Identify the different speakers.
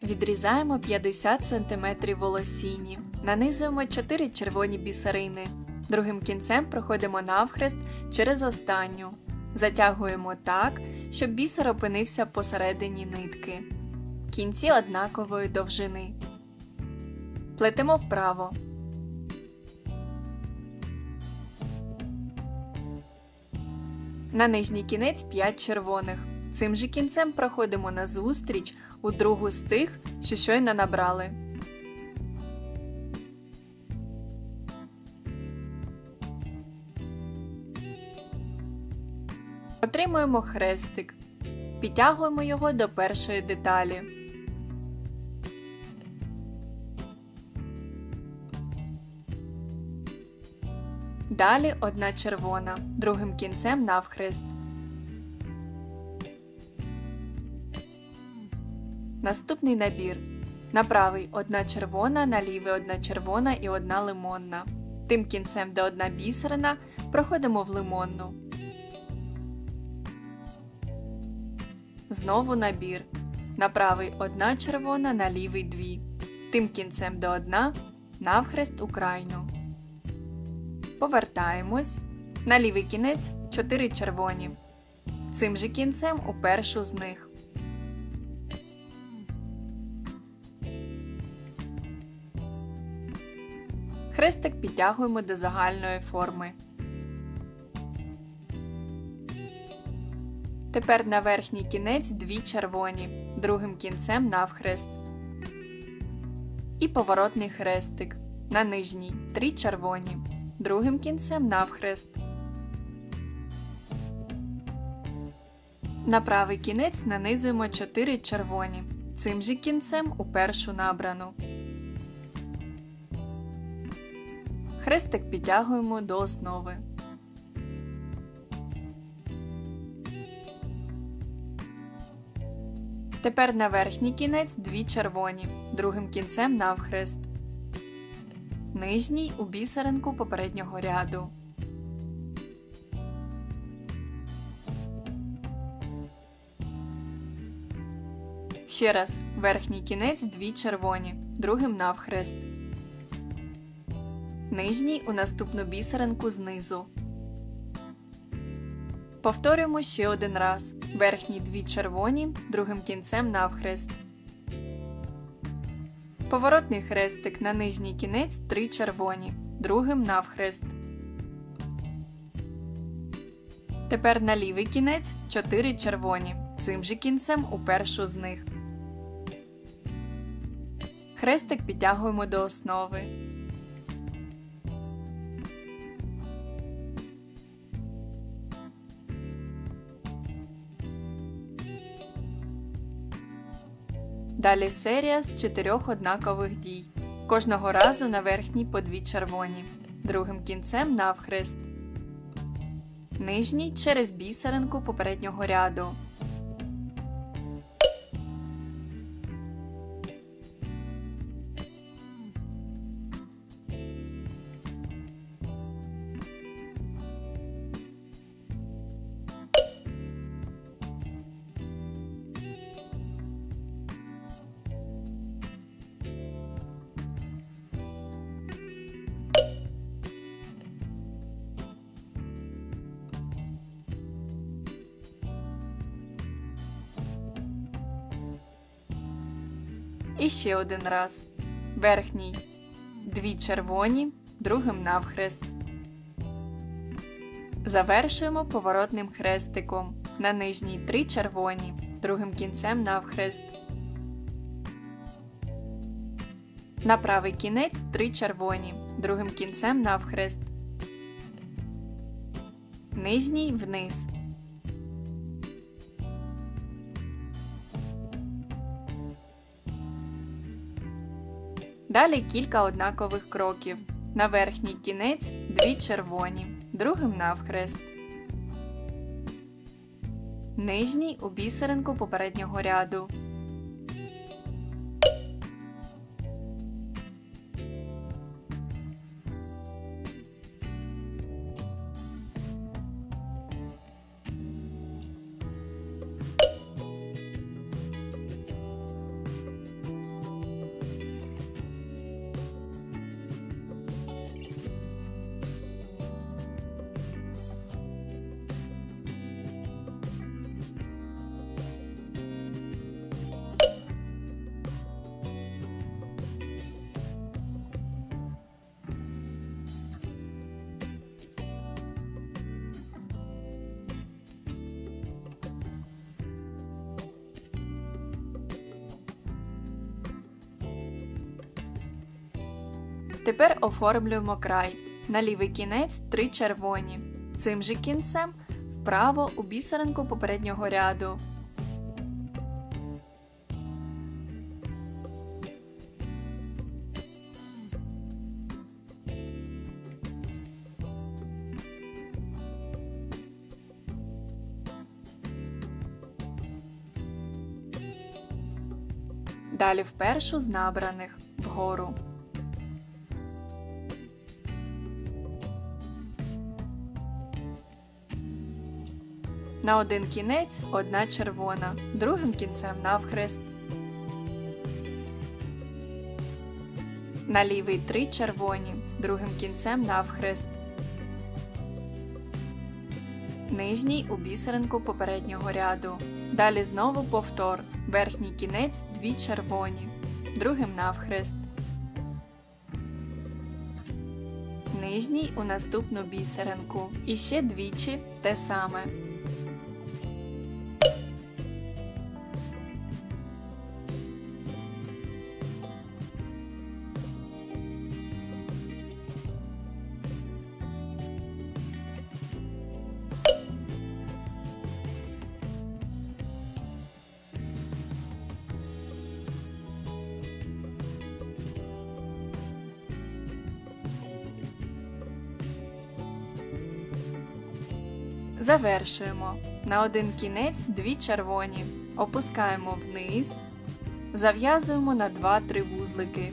Speaker 1: Відрізаємо 50 см волосіні. Нанизуємо 4 червоні бісерини. Другим кінцем проходимо навхрест через останню. Затягуємо так, щоб бісер опинився посередині нитки. Кінці однакової довжини. Плетемо вправо. На нижній кінець 5 червоних. Цим же кінцем проходимо назустріч у другу з тих, що щойно набрали. Отримуємо хрестик. Підтягуємо його до першої деталі. Далі одна червона, другим кінцем навхрест. Наступний набір. На правий одна червона, на лівий одна червона і одна лимонна. Тим кінцем, де одна бісерина, проходимо в лимонну. Знову набір. На правий одна червона, на лівий дві. Тим кінцем до одна, навхрест у крайню. Повертаємось. На лівий кінець 4 червоні. Цим же кінцем у першу з них. Хрестик підтягуємо до загальної форми. Тепер на верхній кінець 2 червоні, другим кінцем навхрест. І поворотний хрестик. На нижній 3 червоні, другим кінцем навхрест. На правий кінець нанизуємо 4 червоні, цим же кінцем у першу набрану. Хрестик підтягуємо до основи. Тепер на верхній кінець 2 червоні, другим кінцем навхрест. Нижній у бісеринку попереднього ряду. Ще раз, верхній кінець 2 червоні, другим навхрест. Нижній у наступну бісеринку знизу. Повторюємо ще один раз. Верхній 2 червоні, другим кінцем навхрест. Поворотний хрестик на нижній кінець 3 червоні, другим навхрест. Тепер на лівий кінець 4 червоні, цим же кінцем у першу з них. Хрестик підтягуємо до основи. Далі серія з 4 однакових дій. Кожного разу на верхній по 2 червоні, другим кінцем навхрест. Нижній через бісеринку попереднього ряду. І ще один раз. Верхній 2 червоні, другим навхрест. Завершуємо поворотним хрестиком. На нижній 3 червоні, другим кінцем навхрест. На правий кінець 3 червоні, другим кінцем навхрест. Нижній вниз. Далі кілька однакових кроків. На верхній кінець 2 червоні, другим навхрест. Нижній у бісеринку попереднього ряду. Тепер оформлюємо край. На лівий кінець 3 червоні. Цим же кінцем вправо у бісеринку попереднього ряду. Далі в першу з набраних вгору. На один кінець одна червона, другим кінцем навхрест. На лівий 3 червоні, другим кінцем навхрест. Нижній у бісеринку попереднього ряду. Далі знову повтор. Верхній кінець 2 червоні, другим навхрест. Нижній у наступну бісеринку. І ще двічі те саме. Завершуємо. На один кінець 2 червоні. Опускаємо вниз. Зав'язуємо на 2-3 вузлики.